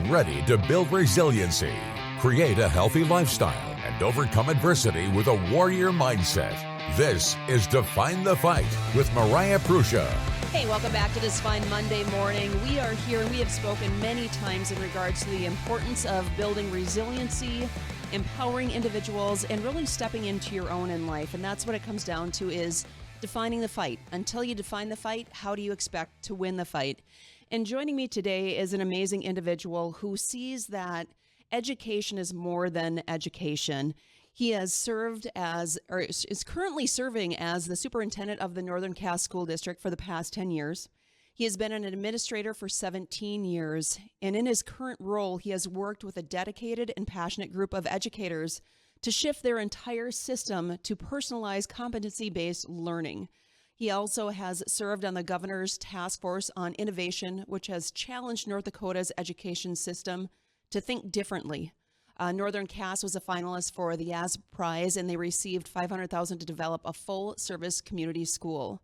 ready to build resiliency, create a healthy lifestyle, and overcome adversity with a warrior mindset. This is Define the Fight with Mariah Prussia. Hey, welcome back to this fine Monday morning. We are here and we have spoken many times in regards to the importance of building resiliency, empowering individuals, and really stepping into your own in life. And that's what it comes down to, is defining the fight. Until you define the fight, how do you expect to win the fight? And joining me today is an amazing individual who sees that education is more than education. He has served as, or is currently serving as, the superintendent of the Northern Cass School District for the past 10 years. He has been an administrator for 17 years, and in his current role, he has worked with a dedicated and passionate group of educators to shift their entire system to personalized competency-based learning. He also has served on the governor's task force on innovation, which has challenged North Dakota's education system to think differently. Northern Cass was a finalist for the YAS Prize, and they received $500,000 to develop a full-service community school.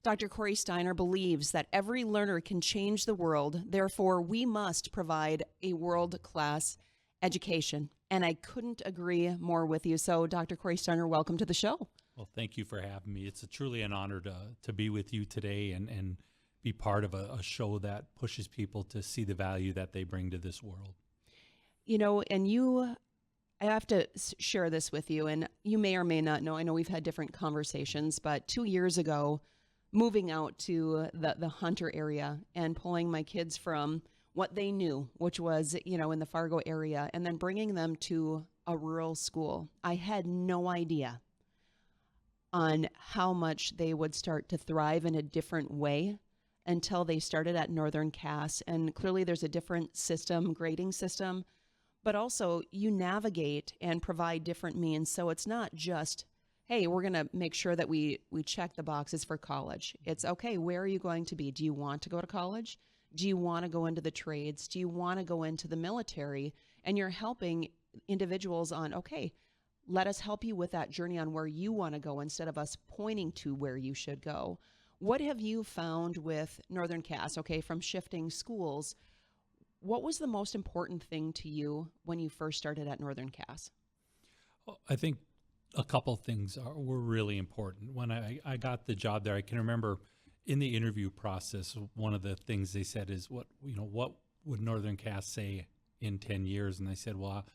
Dr. Corey Steiner believes that every learner can change the world. Therefore, we must provide a world-class education. And I couldn't agree more with you. So, Dr. Corey Steiner, welcome to the show. Well, thank you for having me. It's truly an honor to be with you today and be part of a show that pushes people to see the value that they bring to this world. You know, I have to share this with you, and you may or may not know, I know we've had different conversations, but 2 years ago, moving out to the Hunter area and pulling my kids from what they knew, which was, in the Fargo area, and then bringing them to a rural school, I had no idea on how much they would start to thrive in a different way until they started at Northern Cass. And clearly there's a different system, grading system, but also you navigate and provide different means. So it's not just, hey, we're going to make sure that we check the boxes for college. It's, okay, where are you going to be? Do you want to go to college? Do you want to go into the trades? Do you want to go into the military? And you're helping individuals on, okay, let us help you with that journey on where you want to go instead of us pointing to where you should go. What have you found with Northern Cass, okay, from shifting schools? What was the most important thing to you when you first started at Northern Cass? Well, I think a couple things were really important. When I got the job there, I can remember in the interview process, one of the things they said is, what would Northern Cass say in 10 years? And I said, well,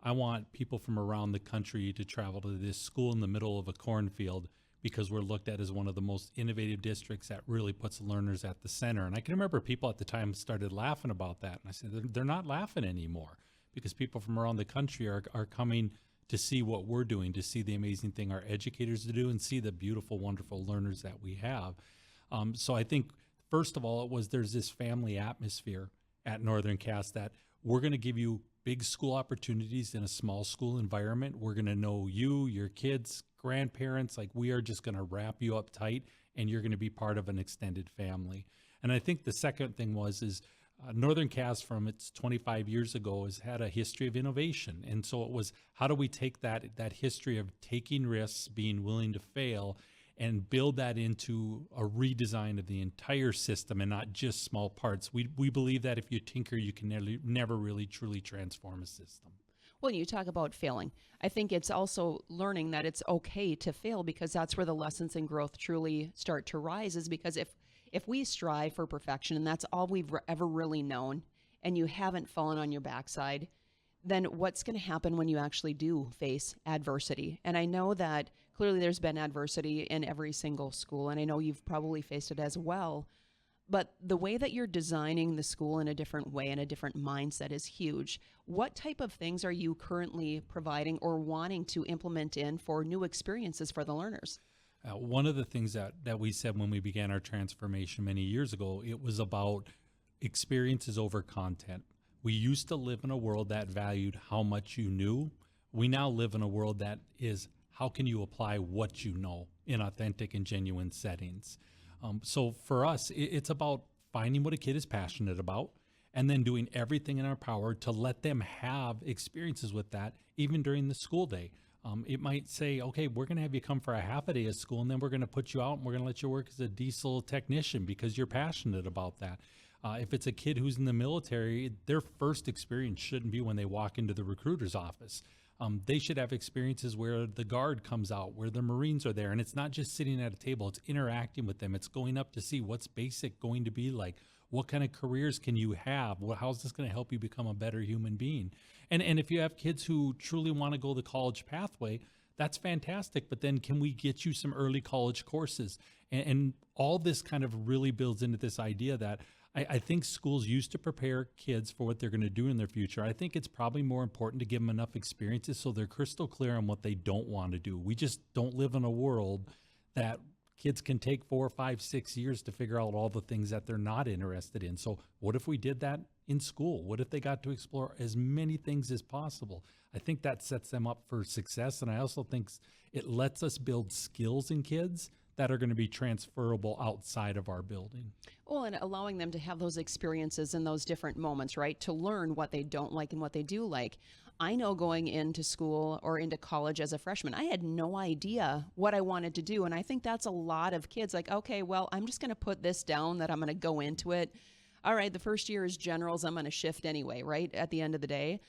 I want people from around the country to travel to this school in the middle of a cornfield because we're looked at as one of the most innovative districts that really puts learners at the center. And I can remember people at the time started laughing about that. And I said, they're not laughing anymore because people from around the country are coming to see what we're doing, to see the amazing thing our educators do and see the beautiful, wonderful learners that we have. So I think, first of all, there's this family atmosphere at Northern Cass that we're going to give you big school opportunities in a small school environment. We're going to know you, your kids, grandparents, like we are just going to wrap you up tight and you're going to be part of an extended family. And I think the second thing is Northern Cass from its 25 years ago has had a history of innovation. And so it was, how do we take that history of taking risks, being willing to fail, and build that into a redesign of the entire system and not just small parts. We believe that if you tinker, you can never really truly transform a system. Well, you talk about failing. I think it's also learning that it's okay to fail, because that's where the lessons in growth truly start to rise, is because if we strive for perfection and that's all we've ever really known, and you haven't fallen on your backside, then what's going to happen when you actually do face adversity? And I know that clearly there's been adversity in every single school, and I know you've probably faced it as well. But the way that you're designing the school in a different way and a different mindset is huge. What type of things are you currently providing or wanting to implement in for new experiences for the learners? One of the things that we said when we began our transformation many years ago, it was about experiences over content. We used to live in a world that valued how much you knew. We now live in a world that is, how can you apply what you know in authentic and genuine settings? So for us, it's about finding what a kid is passionate about and then doing everything in our power to let them have experiences with that, even during the school day. It might say, okay, we're going to have you come for a half a day of school, and then we're going to put you out and we're going to let you work as a diesel technician because you're passionate about that. If it's a kid who's in the military, their first experience shouldn't be when they walk into the recruiter's office. They should have experiences where the guard comes out, where the Marines are there, and it's not just sitting at a table, it's interacting with them. It's going up to see what's basic going to be like. What kind of careers can you have? How's this going to help you become a better human being? And if you have kids who truly want to go the college pathway, that's fantastic. But then can we get you some early college courses? And all this kind of really builds into this idea that I think schools used to prepare kids for what they're going to do in their future. I think it's probably more important to give them enough experiences so they're crystal clear on what they don't want to do. We just don't live in a world that kids can take 4, 5, 6 years to figure out all the things that they're not interested in. So what if we did that in school? What if they got to explore as many things as possible? I think that sets them up for success. And I also think it lets us build skills in kids that are going to be transferable outside of our building. Well, and allowing them to have those experiences in those different moments, right? To learn what they don't like and what they do like. I know going into school or into college as a freshman, I had no idea what I wanted to do. And I think that's a lot of kids like, okay, well, I'm just going to put this down that I'm going to go into it. All right, the first year is generals. I'm going to shift anyway, right? At the end of the day.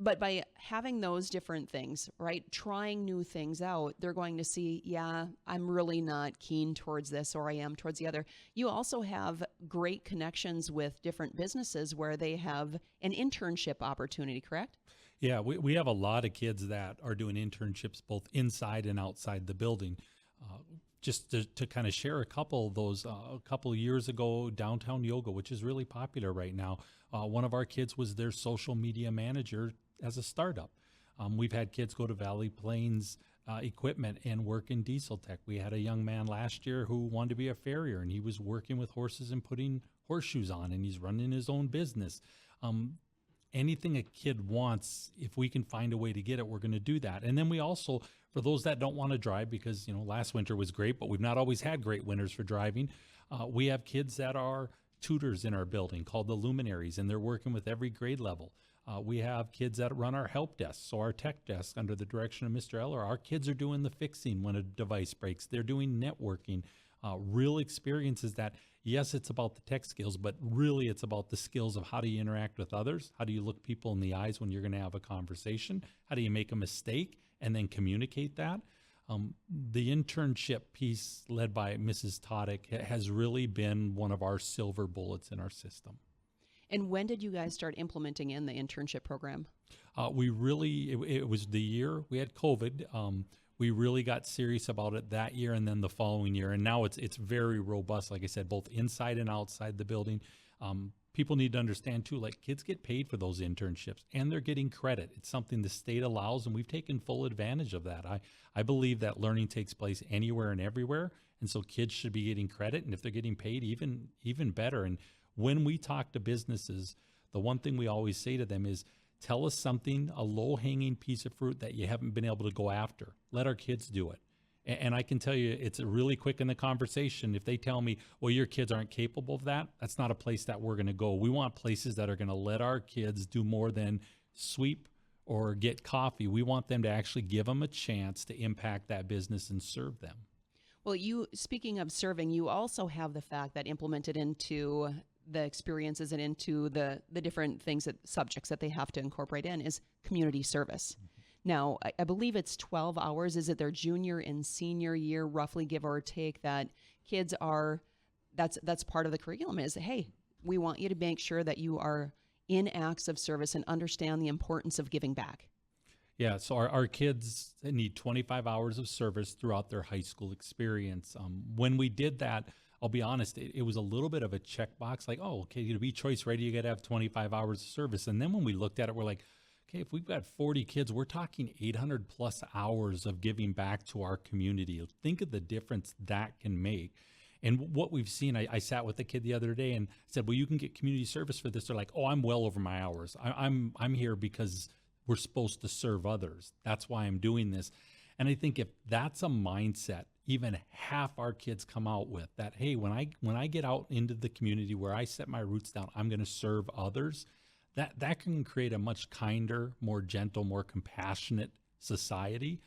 But by having those different things, right, trying new things out, they're going to see, yeah, I'm really not keen towards this or I am towards the other. You also have great connections with different businesses where they have an internship opportunity, correct? Yeah, we have a lot of kids that are doing internships both inside and outside the building. Just to kind of share a couple of those, a couple of years ago, Downtown Yoga, which is really popular right now, one of our kids was their social media manager as a startup. We've had kids go to Valley Plains Equipment and work in diesel tech. We had a young man last year who wanted to be a farrier, and he was working with horses and putting horseshoes on, and he's running his own business. Anything a kid wants, if we can find a way to get it, we're going to do that. And then we also, for those that don't want to drive, because last winter was great, but we've not always had great winters for driving, we have kids that are tutors in our building called the luminaries, and they're working with every grade level. We have kids that run our help desk, so our tech desk under the direction of Mr. Eller. Our kids are doing the fixing when a device breaks. They're doing networking, real experiences that, yes, it's about the tech skills, but really it's about the skills of how do you interact with others? How do you look people in the eyes when you're going to have a conversation? How do you make a mistake and then communicate that? The internship piece led by Mrs. Todick has really been one of our silver bullets in our system. And when did you guys start implementing in the internship program? It was the year we had COVID. We really got serious about it that year and then the following year. And now it's very robust, like I said, both inside and outside the building. People need to understand too, like kids get paid for those internships and they're getting credit. It's something the state allows, and we've taken full advantage of that. I believe that learning takes place anywhere and everywhere. And so kids should be getting credit. And if they're getting paid, even better. And when we talk to businesses, the one thing we always say to them is, tell us something, a low-hanging piece of fruit that you haven't been able to go after. Let our kids do it. And I can tell you, it's really quick in the conversation. If they tell me, well, your kids aren't capable of that, that's not a place that we're going to go. We want places that are going to let our kids do more than sweep or get coffee. We want them to actually give them a chance to impact that business and serve them. Well, speaking of serving, you also have the fact that implemented into the experiences and into the different things, subjects that they have to incorporate in is community service. Mm-hmm. Now, I believe it's 12 hours. Is it their junior and senior year, roughly, give or take, that kids are, that's part of the curriculum is, hey, we want you to make sure that you are in acts of service and understand the importance of giving back. Yeah, so our kids need 25 hours of service throughout their high school experience. When we did that, I'll be honest, it was a little bit of a checkbox, like, oh, okay, to be choice ready, you got to have 25 hours of service. And then when we looked at it, we're like, okay, if we've got 40 kids, we're talking 800 plus hours of giving back to our community. Think of the difference that can make. And what we've seen, I sat with a kid the other day and said, well, you can get community service for this. They're like, oh, I'm well over my hours. I'm here because we're supposed to serve others. That's why I'm doing this. And I think if that's a mindset, even half our kids come out with that, hey, when I get out into the community where I set my roots down, I'm going to serve others. That can create a much kinder, more gentle, more compassionate society.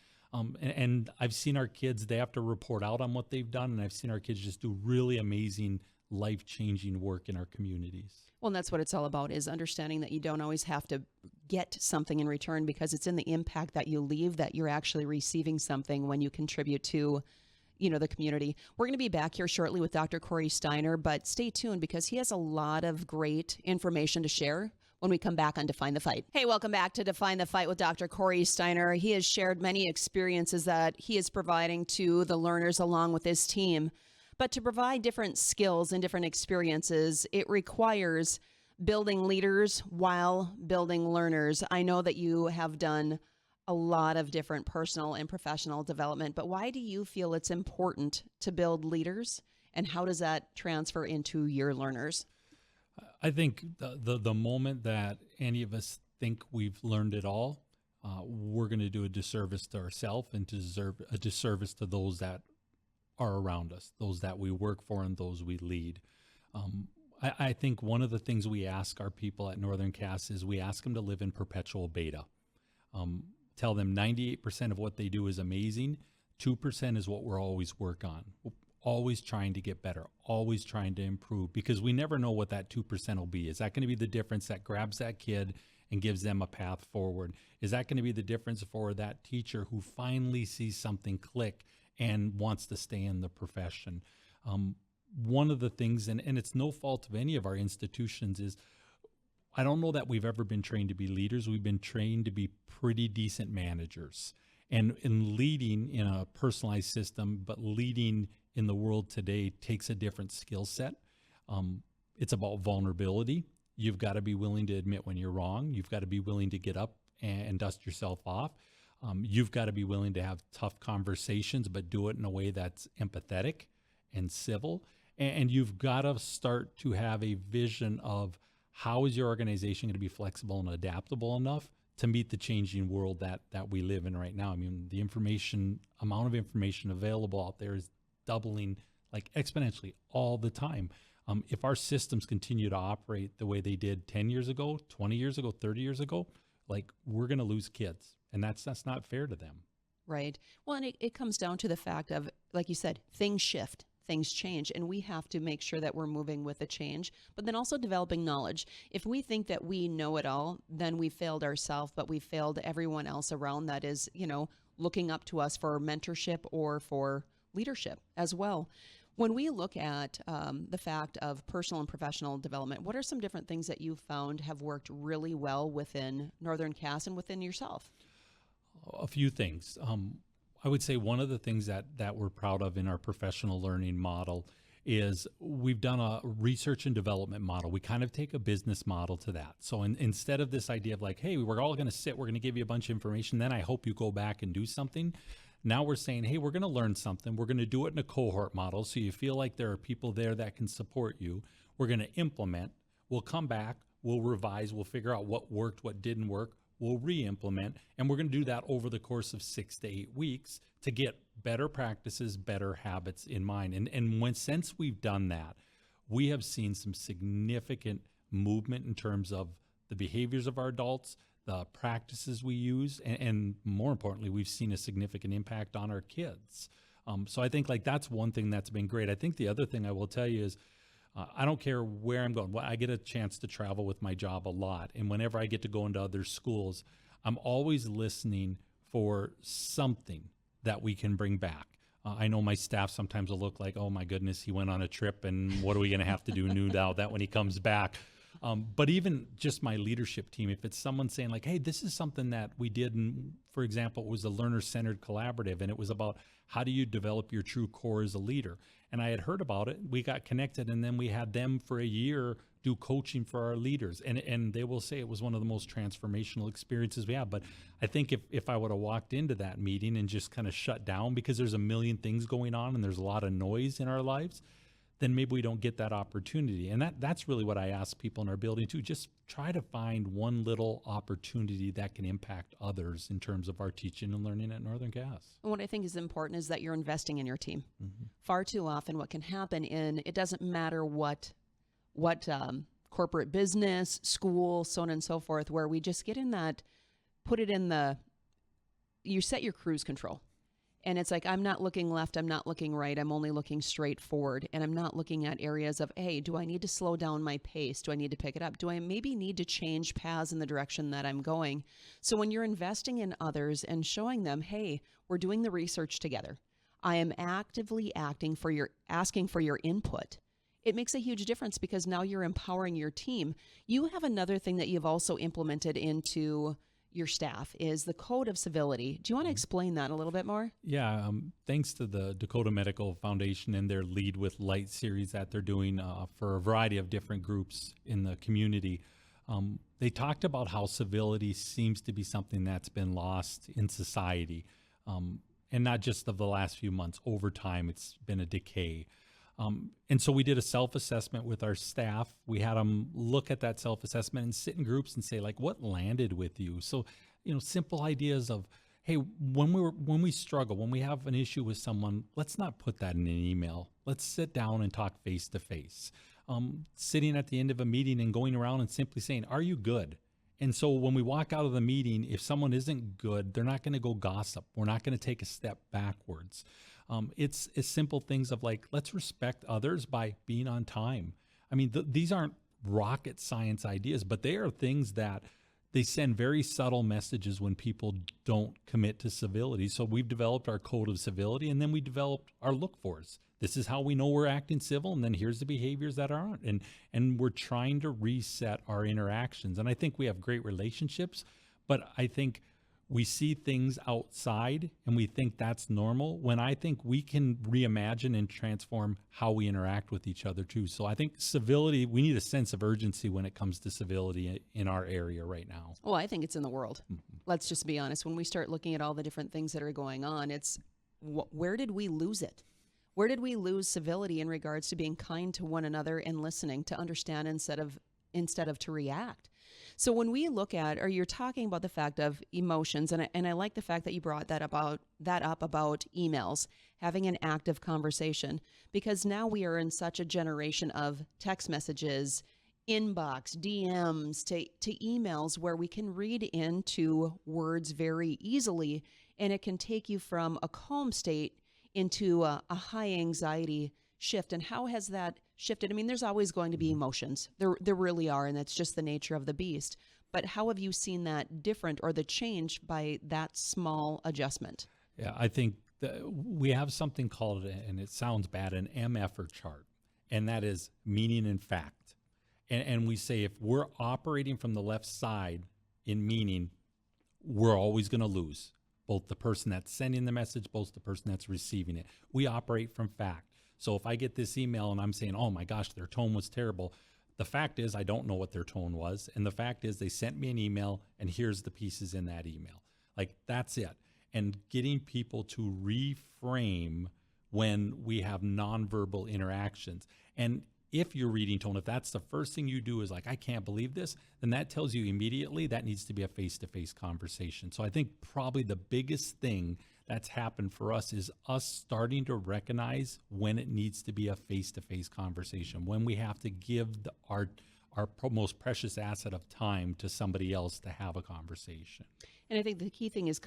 And I've seen our kids, they have to report out on what they've done. And I've seen our kids just do really amazing life-changing work in our communities. Well, and that's what it's all about, is understanding that you don't always have to get something in return, because it's in the impact that you leave that you're actually receiving something when you contribute to, the community. We're going to be back here shortly with Dr. Corey Steiner, but stay tuned because he has a lot of great information to share when we come back on Define the Fight. Hey, welcome back to Define the Fight with Dr. Corey Steiner. He has shared many experiences that he is providing to the learners along with his team. But to provide different skills and different experiences, it requires building leaders while building learners. I know that you have done a lot of different personal and professional development, but why do you feel it's important to build leaders, and how does that transfer into your learners? I think the moment that any of us think we've learned it all, we're going to do a disservice to ourselves and deserve a disservice to those that are around us, those that we work for and those we lead. I think one of the things we ask our people at Northern Cass is we ask them to live in perpetual beta. Tell them 98% of what they do is amazing. 2% is what we're always work on. Always trying to get better, always trying to improve, because we never know what that 2% will be. Is that going to be the difference that grabs that kid and gives them a path forward? Is that going to be the difference for that teacher who finally sees something click and wants to stay in the profession? One of the things, and it's no fault of any of our institutions, is I don't know that we've ever been trained to be leaders. We've been trained to be pretty decent managers. And in leading in a personalized system, but leading in the world today takes a different skill set. It's about vulnerability. You've got to be willing to admit when you're wrong. You've got to be willing to get up and dust yourself off. You've got to be willing to have tough conversations, but do it in a way that's empathetic and civil. And you've got to start to have a vision of how is your organization going to be flexible and adaptable enough to meet the changing world that we live in right now. I mean, the amount of information available out there is doubling like exponentially all the time. If our systems continue to operate the way they did 10 years ago, 20 years ago, 30 years ago, like we're going to lose kids, and that's not fair to them. Right. Well, and it comes down to the fact of, like you said, things shift. Things change, and we have to make sure that we're moving with the change, but then also developing knowledge. If we think that we know it all, then we failed ourselves, but we failed everyone else around that is, looking up to us for mentorship or for leadership as well. When we look at the fact of personal and professional development, what are some different things that you've found have worked really well within Northern Cass and within yourself? A few things. I would say one of the things that we're proud of in our professional learning model is we've done a research and development model. We kind of take a business model to that. So instead of this idea of like, hey, we're all going to sit, we're going to give you a bunch of information, then I hope you go back and do something. Now we're saying, hey, we're going to learn something. We're going to do it in a cohort model. So you feel like there are people there that can support you. We're going to implement. We'll come back. We'll revise. We'll figure out what worked, what didn't work. We'll re-implement, and we're going to do that over the course of 6 to 8 weeks to get better practices, better habits in mind. And since we've done that, we have seen some significant movement in terms of the behaviors of our adults, the practices we use, and more importantly, we've seen a significant impact on our kids. So I think like that's one thing that's been great. I think the other thing I will tell you is I don't care where I'm going. I get a chance to travel with my job a lot. And whenever I get to go into other schools, I'm always listening for something that we can bring back. I know my staff sometimes will look like, oh my goodness, he went on a trip and what are we going to have to do new now that when he comes back? But even just my leadership team, if it's someone saying like, hey, this is something that we did, and for example, it was a learner-centered collaborative, and it was about how do you develop your true core as a leader? And I had heard about it. We got connected, and then we had them for a year do coaching for our leaders. And they will say it was one of the most transformational experiences we have. But I think if I would have walked into that meeting and just kind of shut down because there's a million things going on and there's a lot of noise in our lives, then maybe we don't get that opportunity. And that's really what I ask people in our building too. Just try to find one little opportunity that can impact others in terms of our teaching and learning at Northern Cass. And what I think is important is that you're investing in your team. Mm-hmm. Far too often what can happen it doesn't matter what corporate business, school, so on and so forth, where we just get in that, you set your cruise control. And it's like, I'm not looking left, I'm not looking right, I'm only looking straight forward. And I'm not looking at areas of, hey, do I need to slow down my pace? Do I need to pick it up? Do I maybe need to change paths in the direction that I'm going? So when you're investing in others and showing them, hey, we're doing the research together, I am actively asking for your input. It makes a huge difference because now you're empowering your team. You have another thing that you've also implemented into your staff is the code of civility. Do you want to explain that a little bit more? Yeah, thanks to the Dakota Medical Foundation and their Lead with Light series that they're doing for a variety of different groups in the community. They talked about how civility seems to be something that's been lost in society. And not just of the last few months. Over time, it's been a decay. And so we did a self-assessment with our staff. We had them look at that self-assessment and sit in groups and say, like, what landed with you? So, simple ideas of, hey, when we struggle, when we have an issue with someone, let's not put that in an email. Let's sit down and talk face to face. Sitting at the end of a meeting and going around and simply saying, are you good? And so when we walk out of the meeting, if someone isn't good, they're not going to go gossip. We're not going to take a step backwards. It's simple things of like, let's respect others by being on time. I mean, these aren't rocket science ideas, but they are things that they send very subtle messages when people don't commit to civility. So we've developed our code of civility, and then we developed our look-fors. This is how we know we're acting civil, and then here's the behaviors that aren't. And we're trying to reset our interactions. And I think we have great relationships, but I think we see things outside and we think that's normal, when I think we can reimagine and transform how we interact with each other too. So I think civility, we need a sense of urgency when it comes to civility in our area right now. Well, I think it's in the world. Let's just be honest. When we start looking at all the different things that are going on, it's where did we lose it? Where did we lose civility in regards to being kind to one another and listening to understand instead of to react? So when we look at, or you're talking about the fact of emotions, and I like the fact that you brought that up about emails, having an active conversation, because now we are in such a generation of text messages, inbox, DMs, to emails where we can read into words very easily, and it can take you from a calm state into a high anxiety shift. And how has that shifted? I mean, there's always going to be emotions. There really are, and that's just the nature of the beast. But how have you seen that different or the change by that small adjustment? Yeah, I think we have something called, and it sounds bad, an MFR chart, and that is meaning and fact. And we say if we're operating from the left side in meaning, we're always going to lose. Both the person that's sending the message, both the person that's receiving it. We operate from fact. So if I get this email and I'm saying, oh my gosh, their tone was terrible, the fact is I don't know what their tone was. And the fact is they sent me an email and here's the pieces in that email. Like, that's it. And getting people to reframe when we have nonverbal interactions. And if you're reading tone, if that's the first thing you do is like, I can't believe this, then that tells you immediately that needs to be a face-to-face conversation. So I think probably the biggest thing that's happened for us is us starting to recognize when it needs to be a face-to-face conversation, when we have to give our most precious asset of time to somebody else to have a conversation. And I think the key thing is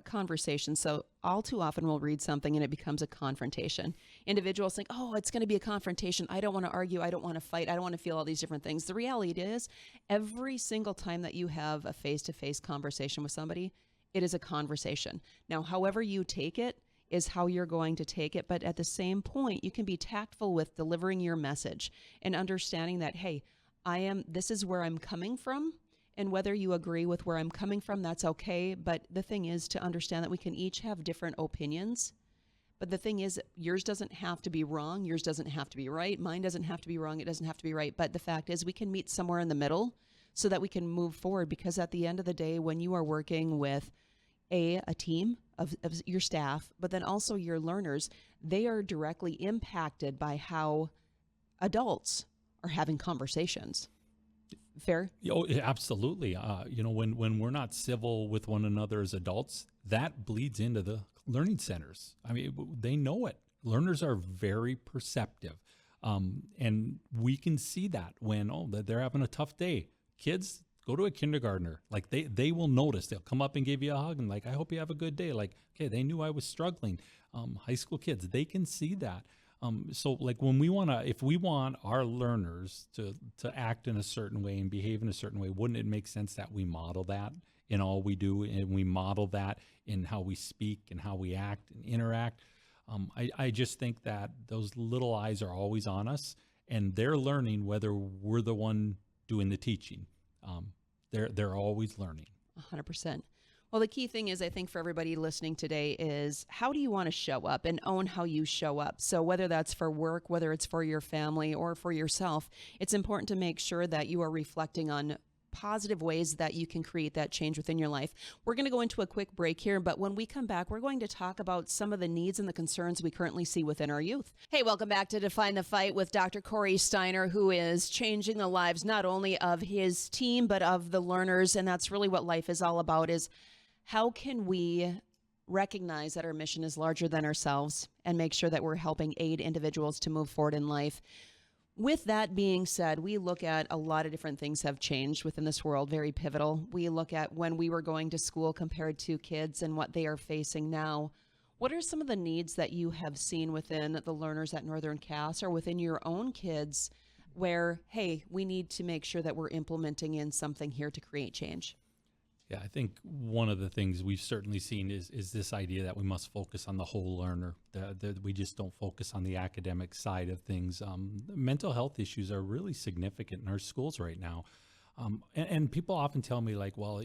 conversation. So all too often we'll read something and it becomes a confrontation. Individuals think, oh, it's going to be a confrontation. I don't want to argue. I don't want to fight. I don't want to feel all these different things. The reality is every single time that you have a face-to-face conversation with somebody, it is a conversation. Now, however you take it is how you're going to take it. But at the same point, you can be tactful with delivering your message and understanding that, hey, this is where I'm coming from. And whether you agree with where I'm coming from, that's okay. But the thing is to understand that we can each have different opinions. But the thing is, yours doesn't have to be wrong. Yours doesn't have to be right. Mine doesn't have to be wrong. It doesn't have to be right. But the fact is we can meet somewhere in the middle so that we can move forward. Because at the end of the day, when you are working with a team of your staff, but then also your learners, they are directly impacted by how adults are having conversations. Fair? Oh, absolutely. When we're not civil with one another as adults, that bleeds into the learning centers. I mean, they know it. Learners are very perceptive. And we can see that when, they're having a tough day. Kids, Go to a kindergartner. Like they will notice. They'll come up and give you a hug and like, I hope you have a good day. Like, okay, they knew I was struggling. High school kids, they can see that. So like if we want our learners to act in a certain way and behave in a certain way, wouldn't it make sense that we model that in all we do, and we model that in how we speak and how we act and interact? I just think that those little eyes are always on us, and they're learning whether we're the one doing the teaching. They're always learning. 100%. Well, the key thing is, I think, for everybody listening today is, how do you want to show up and own how you show up? So whether that's for work, whether it's for your family or for yourself, it's important to make sure that you are reflecting on positive ways that you can create that change within your life. We're going to go into a quick break here, but when we come back, we're going to talk about some of the needs and the concerns we currently see within our youth. Hey, welcome back to Define the Fight with Dr. Corey Steiner, who is changing the lives not only of his team, but of the learners. And that's really what life is all about, is how can we recognize that our mission is larger than ourselves and make sure that we're helping aid individuals to move forward in life. With that being said, we look at a lot of different things have changed within this world, very pivotal. We look at when we were going to school compared to kids and what they are facing now. What are some of the needs that you have seen within the learners at Northern Cass or within your own kids where, hey, we need to make sure that we're implementing in something here to create change? Yeah, I think one of the things we've certainly seen is this idea that we must focus on the whole learner, that we just don't focus on the academic side of things. Mental health issues are really significant in our schools right now. And people often tell me like, well,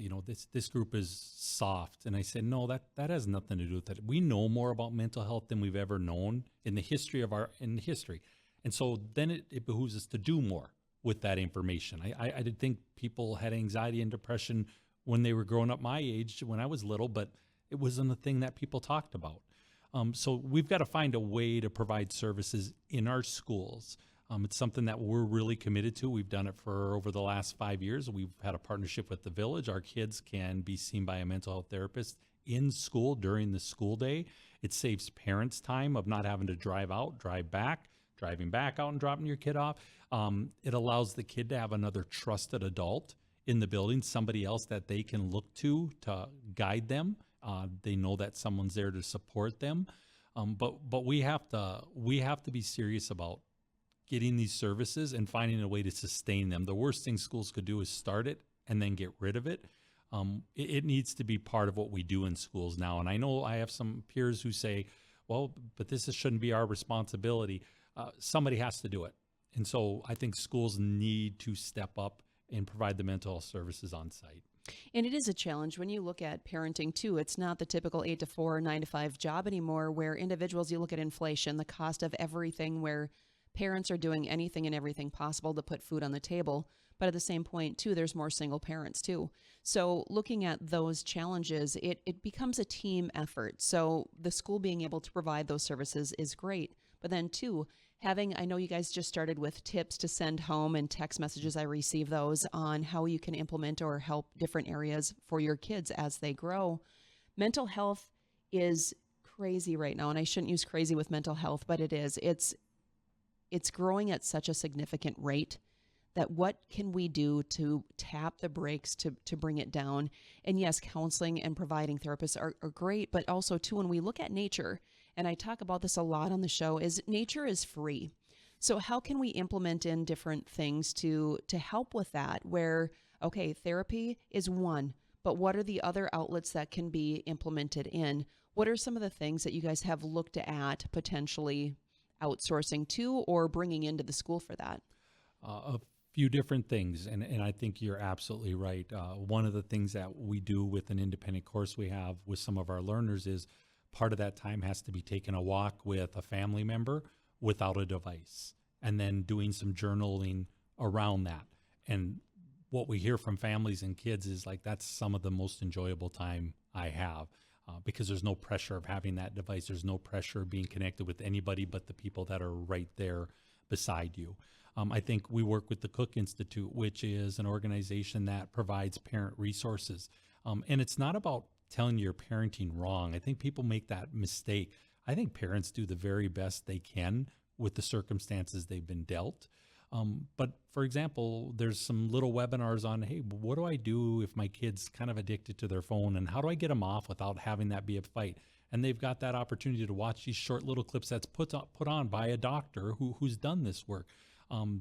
this group is soft. And I said, no, that has nothing to do with it. We know more about mental health than we've ever known in the history. And so then it behooves us to do more with that information. I did think people had anxiety and depression when they were growing up my age, when I was little, but it wasn't a thing that people talked about. So we've got to find a way to provide services in our schools. It's something that we're really committed to. We've done it for over the last 5 years. We've had a partnership with the Village. Our kids can be seen by a mental health therapist in school during the school day. It saves parents time of not having to drive out, driving back out and dropping your kid off. It allows the kid to have another trusted adult in the building, somebody else that they can look to guide them. They know that someone's there to support them. But we have to be serious about getting these services and finding a way to sustain them. The worst thing schools could do is start it and then get rid of it. It needs to be part of what we do in schools now. And I know I have some peers who say, well, but shouldn't be our responsibility. Somebody has to do it. And so I think schools need to step up and provide the mental health services on site. And it is a challenge when you look at parenting too. It's not the typical 8 to 4, 9 to 5 job anymore, where individuals, you look at inflation, the cost of everything, where parents are doing anything and everything possible to put food on the table. But at the same point too, there's more single parents too. So looking at those challenges, it becomes a team effort. So the school being able to provide those services is great. But then too, I know you guys just started with tips to send home and text messages. I receive those on how you can implement or help different areas for your kids as they grow. Mental health is crazy right now, and I shouldn't use crazy with mental health, but it is. It's growing at such a significant rate that what can we do to tap the brakes to bring it down? And yes, counseling and providing therapists are great, but also too, when we look at nature, and I talk about this a lot on the show, is nature is free. So how can we implement in different things to help with that? Where, okay, therapy is one, but what are the other outlets that can be implemented in? What are some of the things that you guys have looked at potentially outsourcing to or bringing into the school for that? A few different things, and I think you're absolutely right. One of the things that we do with an independent course we have with some of our learners is part of that time has to be taking a walk with a family member without a device, and then doing some journaling around that. And what we hear from families and kids is like, that's some of the most enjoyable time I have, because there's no pressure of having that device. There's no pressure of being connected with anybody but the people that are right there beside you. I think we work with the Cook Institute, which is an organization that provides parent resources. And it's not about telling you're parenting wrong. I think people make that mistake. I think parents do the very best they can with the circumstances they've been dealt. But for example, there's some little webinars on, hey, what do I do if my kid's kind of addicted to their phone, and how do I get them off without having that be a fight? And they've got that opportunity to watch these short little clips that's put on by a doctor who's done this work.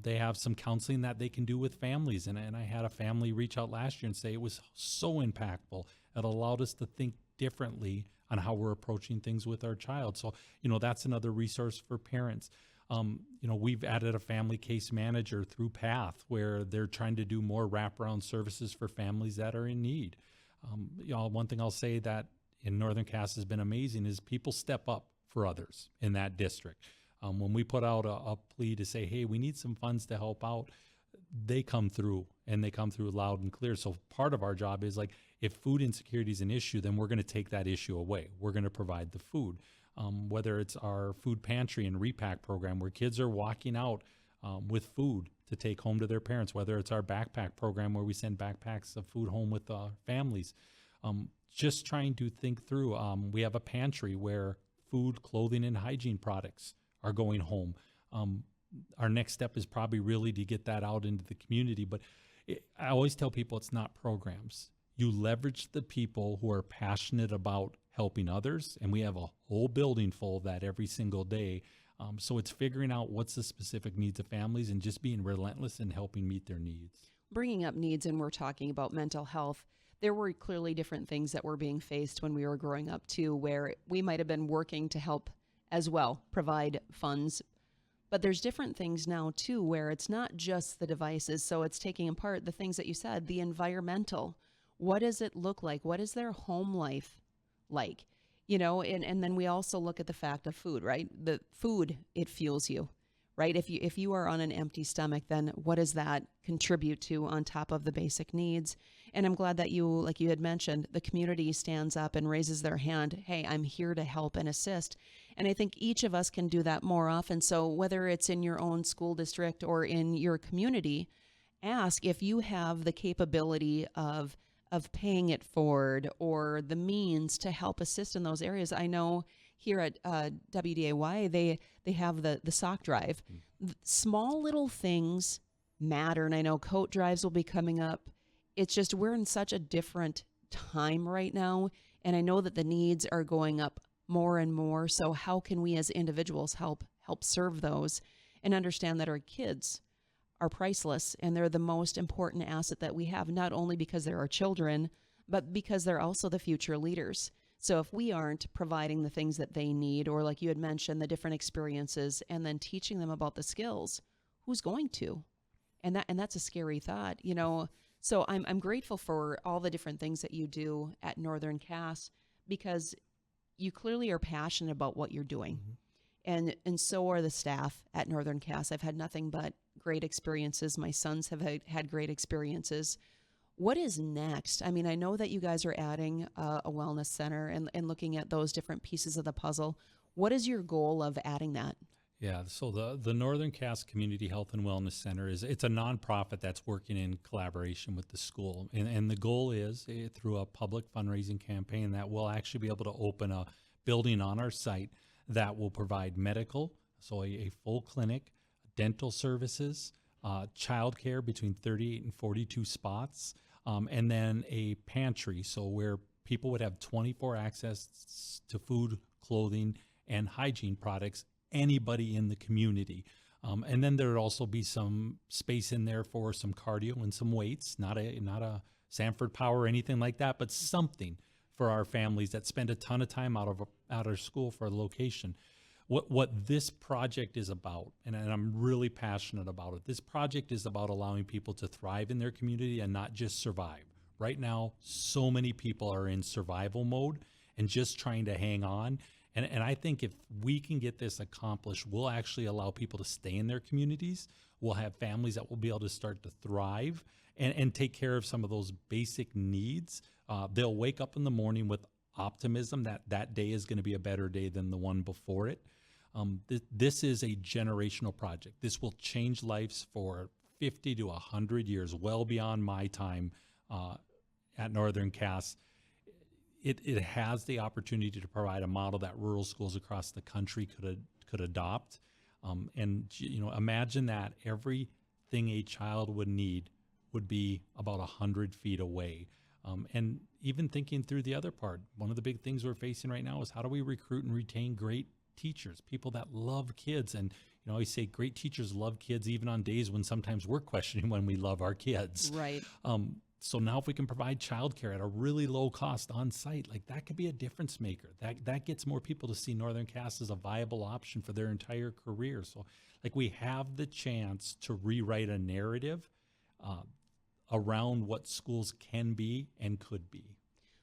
They have some counseling that they can do with families. And I had a family reach out last year and say it was so impactful. It allowed us to think differently on how we're approaching things with our child. So, that's another resource for parents. We've added a family case manager through PATH, where they're trying to do more wraparound services for families that are in need. One thing I'll say that in Northern Cass has been amazing is people step up for others in that district. When we put out a plea to say, hey, we need some funds to help out, they come through, and they come through loud and clear. So part of our job is, like, if food insecurity is an issue, then we're going to take that issue away. We're going to provide the food. Whether it's our food pantry and repack program, where kids are walking out with food to take home to their parents, whether it's our backpack program where we send backpacks of food home with families, just trying to think through. We have a pantry where food, clothing, and hygiene products are going home. Our next step is probably really to get that out into the community. But I always tell people it's not programs. You leverage the people who are passionate about helping others, and we have a whole building full of that every single day. So it's figuring out what's the specific needs of families and just being relentless in helping meet their needs. Bringing up needs, and we're talking about mental health, there were clearly different things that were being faced when we were growing up too, where we might have been working to help as well, provide funds. But there's different things now too, where it's not just the devices. So it's taking apart the things that you said, the environmental. What does it look like? What is their home life like? And then we also look at the fact of food, right? The food, it fuels you, right? If you are on an empty stomach, then what does that contribute to on top of the basic needs? And I'm glad that you, like you had mentioned, the community stands up and raises their hand. Hey, I'm here to help and assist. And I think each of us can do that more often. So whether it's in your own school district or in your community, ask if you have the capability of paying it forward or the means to help assist in those areas. I know here at WDAY, they have the sock drive. Small little things matter. And I know coat drives will be coming up. It's just we're in such a different time right now. And I know that the needs are going up more and more. So how can we as individuals help serve those and understand that our kids are priceless and they're the most important asset that we have, not only because they're our children, but because they're also the future leaders. So if we aren't providing the things that they need, or like you had mentioned, the different experiences, and then teaching them about the skills, who's going to? And that's a scary thought, So I'm grateful for all the different things that you do at Northern Cass, because you clearly are passionate about what you're doing. Mm-hmm. And so are the staff at Northern Cass. I've had nothing but great experiences. My sons have had great experiences. What is next? I mean, I know that you guys are adding a wellness center and looking at those different pieces of the puzzle. What is your goal of adding that? Yeah, so the Northern Cass Community Health and Wellness Center it's a nonprofit that's working in collaboration with the school. And the goal is, through a public fundraising campaign, that we'll actually be able to open a building on our site that will provide medical, so a full clinic, dental services, childcare between 38 and 42 spots, and then a pantry, so where people would have 24 access to food, clothing, and hygiene products, anybody in the community. And then there would also be some space in there for some cardio and some weights, not a Sanford Power or anything like that, but something for our families that spend a ton of time out of school for a location. What this project is about, and I'm really passionate about it, this project is about allowing people to thrive in their community and not just survive. Right now, so many people are in survival mode and just trying to hang on. And I think if we can get this accomplished, we'll actually allow people to stay in their communities. We'll have families that will be able to start to thrive and take care of some of those basic needs. They'll wake up in the morning with optimism that that day is going to be a better day than the one before it. This is a generational project. This will change lives for 50 to 100 years, well beyond my time at Northern Cass. It has the opportunity to provide a model that rural schools across the country could adopt. And imagine that every thing a child would need would be about 100 feet away. And even thinking through the other part, one of the big things we're facing right now is how do we recruit and retain great teachers, people that love kids. And I always say great teachers love kids even on days when sometimes we're questioning when we love our kids. Right. So now if we can provide childcare at a really low cost on site, like that could be a difference maker. That gets more people to see Northern Cass as a viable option for their entire career. So like we have the chance to rewrite a narrative around what schools can be and could be.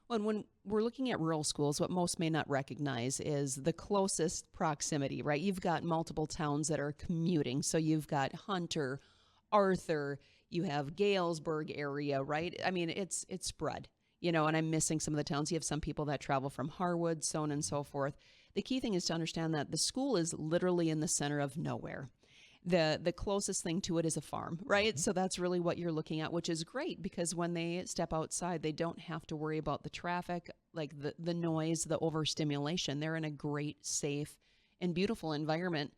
Well, and when we're looking at rural schools, what most may not recognize is the closest proximity, right? You've got multiple towns that are commuting. So you've got Hunter, Arthur, you have Galesburg area, right? I mean, it's spread, and I'm missing some of the towns. You have some people that travel from Harwood, so on and so forth. The key thing is to understand that the school is literally in the center of nowhere. The closest thing to it is a farm, right? So that's really what you're looking at, which is great because when they step outside, they don't have to worry about the traffic, like the noise, the overstimulation. They're in a great, safe, and beautiful environment.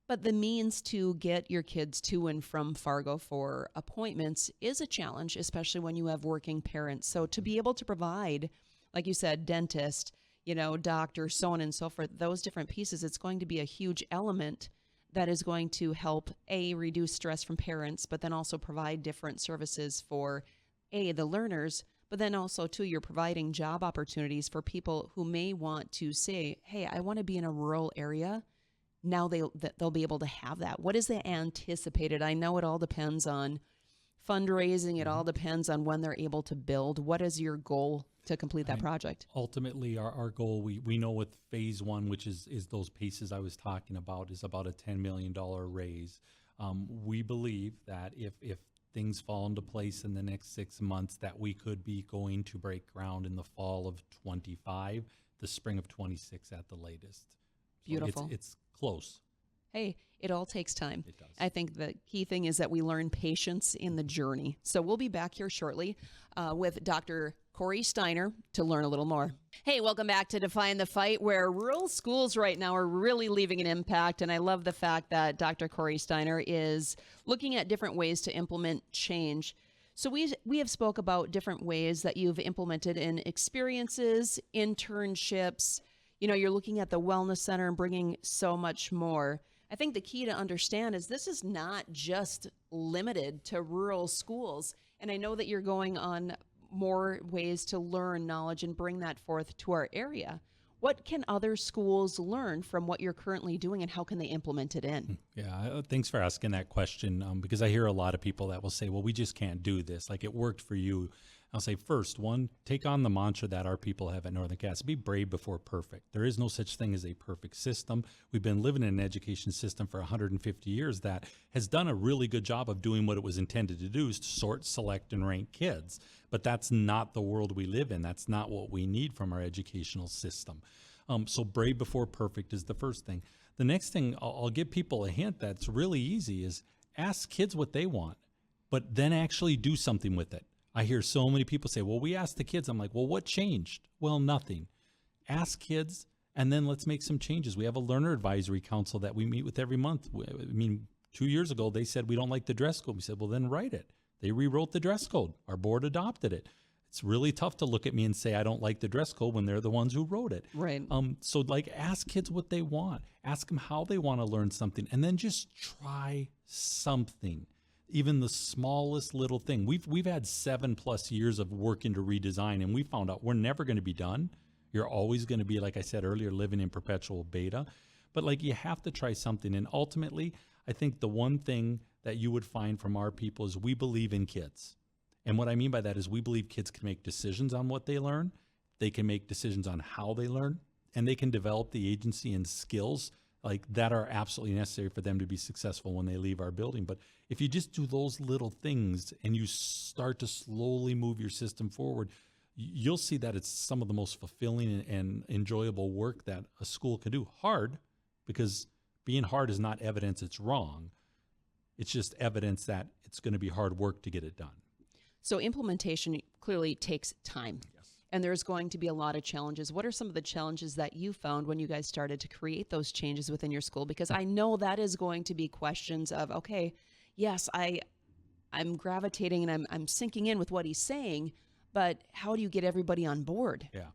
But the means to get your kids to and from Fargo for appointments is a challenge, especially when you have working parents. So to be able to provide, like you said, dentist, doctor, so on and so forth, those different pieces, it's going to be a huge element that is going to help, A, reduce stress from parents, but then also provide different services for, A, the learners, but then also, too, you're providing job opportunities for people who may want to say, hey, I want to be in a rural area. Now they'll be able to have that. What is the anticipated? I know it all depends on fundraising. It all depends on when they're able to build. What is your goal to complete that project? Ultimately, our goal, we know with phase one, which is those pieces I was talking about, is about a $10 million raise. We believe that if things fall into place in the next 6 months, that we could be going to break ground in the fall of 25, the spring of 26 at the latest. Beautiful. So it's close. Hey, it all takes time. It does. I think the key thing is that we learn patience in the journey. So we'll be back here shortly with Dr. Corey Steiner to learn a little more. Hey, welcome back to Define the Fight, where rural schools right now are really leaving an impact. And I love the fact that Dr. Corey Steiner is looking at different ways to implement change. So we have spoke about different ways that you've implemented in experiences, internships. You're looking at the wellness center and bringing so much more. I think the key to understand is this is not just limited to rural schools. And I know that you're going on more ways to learn knowledge and bring that forth to our area. What can other schools learn from what you're currently doing, and how can they implement it in? Yeah, thanks for asking that question, because I hear a lot of people that will say, well, we just can't do this. Like, it worked for you. I'll say, first, one, take on the mantra that our people have at Northern Cass. Be brave before perfect. There is no such thing as a perfect system. We've been living in an education system for 150 years that has done a really good job of doing what it was intended to do, is to sort, select, and rank kids. But that's not the world we live in. That's not what we need from our educational system. So brave before perfect is the first thing. The next thing, I'll give people a hint that's really easy, is ask kids what they want, but then actually do something with it. I hear so many people say, well, we asked the kids. I'm like, well, what changed? Well, nothing. Ask kids, and then let's make some changes. We have a learner advisory council that we meet with every month. 2 years ago, they said, we don't like the dress code. We said, well, then write it. They rewrote the dress code. Our board adopted it. It's really tough to look at me and say, I don't like the dress code when they're the ones who wrote it. Right. So ask kids what they want. Ask them how they want to learn something, and then just try something. Even the smallest little thing. We've had 7+ years of working to redesign, and we found out we're never going to be done. You're always going to be, like I said earlier, living in perpetual beta. But you have to try something. And ultimately, I think the one thing that you would find from our people is we believe in kids. And what I mean by that is we believe kids can make decisions on what they learn. They can make decisions on how they learn, and they can develop the agency and skills that are absolutely necessary for them to be successful when they leave our building. But if you just do those little things and you start to slowly move your system forward, you'll see that it's some of the most fulfilling and enjoyable work that a school can do. Hard, because being hard is not evidence it's wrong. It's just evidence that it's going to be hard work to get it done. So implementation clearly takes time. And there's going to be a lot of challenges. What are some of the challenges that you found when you guys started to create those changes within your school? Because I know that is going to be questions of, okay, yes, I'm gravitating and I'm sinking in with what he's saying, but how do you get everybody on board? Yeah.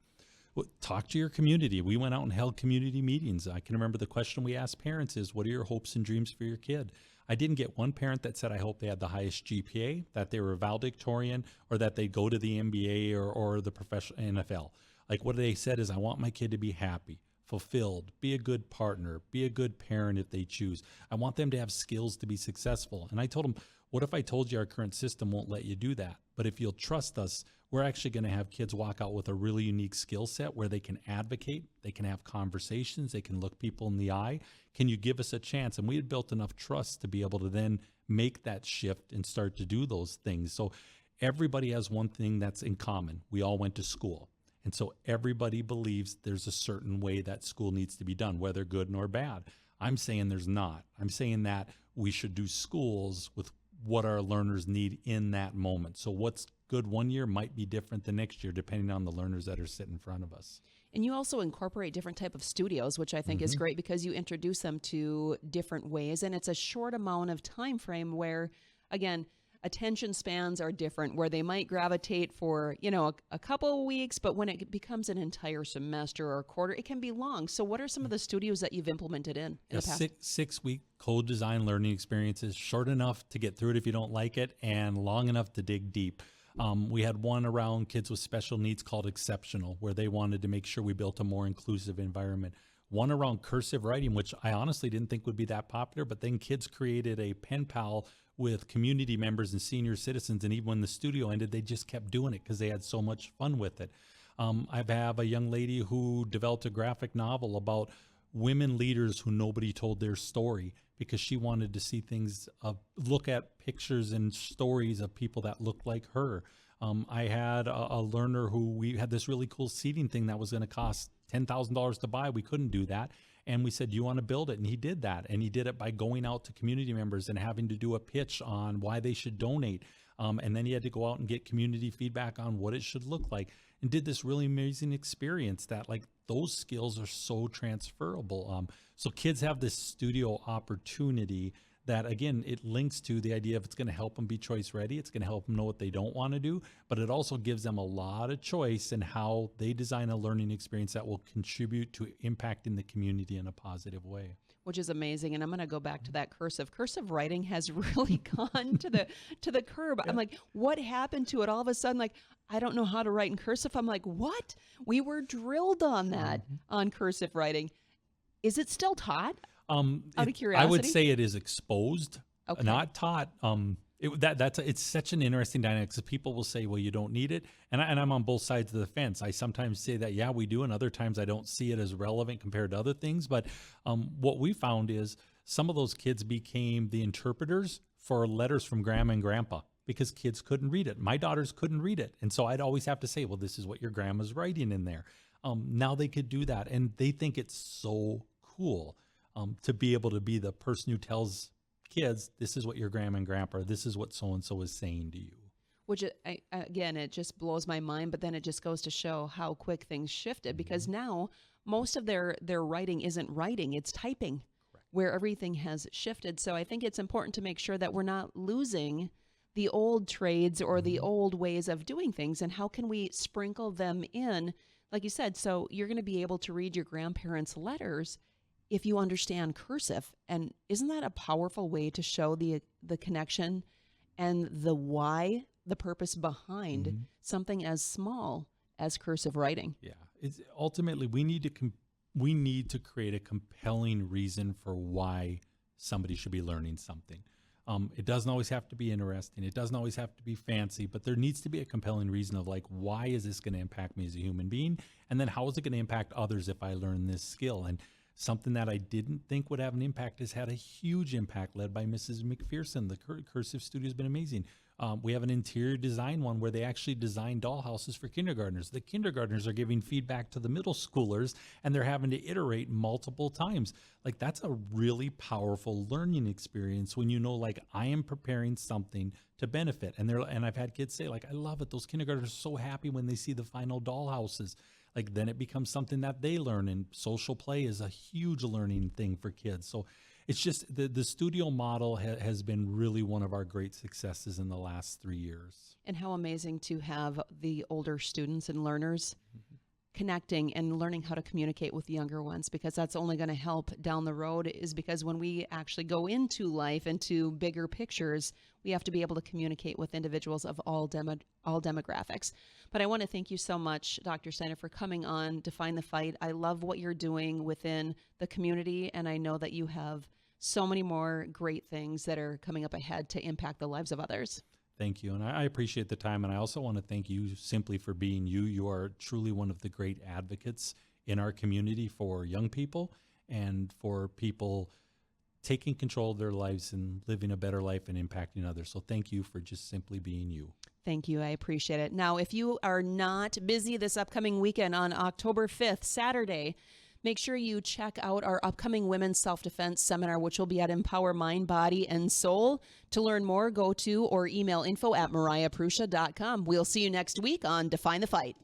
Well, talk to your community. We went out and held community meetings. I can remember the question we asked parents is, what are your hopes and dreams for your kid? I didn't get one parent that said, I hope they had the highest GPA, that they were valedictorian, or that they go to the NBA or the professional NFL. Like what they said is, I want my kid to be happy, fulfilled, be a good partner, be a good parent if they choose. I want them to have skills to be successful. And I told them, what if I told you our current system won't let you do that? But if you'll trust us, we're actually going to have kids walk out with a really unique skill set where they can advocate, they can have conversations, they can look people in the eye. Can you give us a chance? And we had built enough trust to be able to then make that shift and start to do those things. So everybody has one thing that's in common. We all went to school. And so everybody believes there's a certain way that school needs to be done, whether good nor bad. I'm saying there's not. I'm saying that we should do schools with what our learners need in that moment. So what's good one year might be different the next year, depending on the learners that are sitting in front of us. And you also incorporate different type of studios, which I think is great because you introduce them to different ways. And it's a short amount of time frame where, again, attention spans are different, where they might gravitate for, a couple of weeks, but when it becomes an entire semester or a quarter, it can be long. So what are some of the studios that you've implemented in the past? 6-week co-design learning experiences, short enough to get through it if you don't like it, and long enough to dig deep. We had one around kids with special needs called Exceptional, where they wanted to make sure we built a more inclusive environment. One around cursive writing, which I honestly didn't think would be that popular, but then kids created a pen pal with community members and senior citizens, and even when the studio ended, they just kept doing it because they had so much fun with it. I have a young lady who developed a graphic novel about women leaders who nobody told their story because she wanted to see things, look at pictures and stories of people that looked like her. I had a learner who we had this really cool seating thing that was going to cost $10,000 to buy. We couldn't do that. And we said, do you want to build it? And he did that. And he did it by going out to community members and having to do a pitch on why they should donate. And then he had to go out and get community feedback on what it should look like, and did this really amazing experience that, like, those skills are so transferable. So kids have this studio opportunity that, again, it links to the idea of it's going to help them be choice ready. It's going to help them know what they don't want to do, but it also gives them a lot of choice in how they design a learning experience that will contribute to impacting the community in a positive way. Which is amazing. And I'm going to go back to that cursive. Cursive writing has really gone to the curb. Yeah. I'm like, what happened to it? All of a sudden, like, I don't know how to write in cursive. I'm like, what? We were drilled on that, on cursive writing. Is it still taught? Out of curiosity? I would say it is exposed, okay, not taught. It's such an interesting dynamic because people will say, well, you don't need it. And I'm on both sides of the fence. I sometimes say that, yeah, we do. And other times I don't see it as relevant compared to other things. But what we found is some of those kids became the interpreters for letters from grandma and grandpa because kids couldn't read it. My daughters couldn't read it. And so I'd always have to say, well, this is what your grandma's writing in there. Now they could do that. And they think it's so cool to be able to be the person who tells kids, this is what your grandma and grandpa, this is what so-and-so is saying to you. Which, again, it just blows my mind, but then it just goes to show how quick things shifted, because now most of their writing isn't writing, it's typing. Correct. Where everything has shifted. So I think it's important to make sure that we're not losing the old trades or the old ways of doing things, and how can we sprinkle them in, like you said, so you're going to be able to read your grandparents' letters if you understand cursive. And isn't that a powerful way to show the connection and the why, the purpose behind something as small as cursive writing? Yeah, it's ultimately we need to create a compelling reason for why somebody should be learning something. It doesn't always have to be interesting. It doesn't always have to be fancy, but there needs to be a compelling reason of, like, why is this going to impact me as a human being? And then how is it going to impact others if I learn this skill? And something that I didn't think would have an impact has had a huge impact, led by Mrs. McPherson. The cursive studio has been amazing. We have an interior design one where they actually design dollhouses for kindergartners. The kindergartners are giving feedback to the middle schoolers, and they're having to iterate multiple times. Like, that's a really powerful learning experience when you know, like, I am preparing something to benefit. And I've had kids say, like, I love it. Those kindergartners are so happy when they see the final dollhouses. Like, then it becomes something that they learn, and social play is a huge learning thing for kids. So it's just the studio model has been really one of our great successes in the last 3 years. And how amazing to have the older students and learners connecting and learning how to communicate with the younger ones, because that's only going to help down the road, is because when we actually go into life, into bigger pictures, we have to be able to communicate with individuals of all demographics. But I want to thank you so much, Dr. Steiner, for coming on Define the Fight. I love what you're doing within the community, and I know that you have so many more great things that are coming up ahead to impact the lives of others. Thank you. And I appreciate the time. And I also want to thank you simply for being you. You are truly one of the great advocates in our community for young people and for people taking control of their lives and living a better life and impacting others. So thank you for just simply being you. Thank you. I appreciate it. Now, if you are not busy this upcoming weekend on October 5th, Saturday, make sure you check out our upcoming Women's Self-Defense Seminar, which will be at Empower Mind, Body, and Soul. To learn more, go to or email info@mariahprussia.com. We'll see you next week on Define the Fight.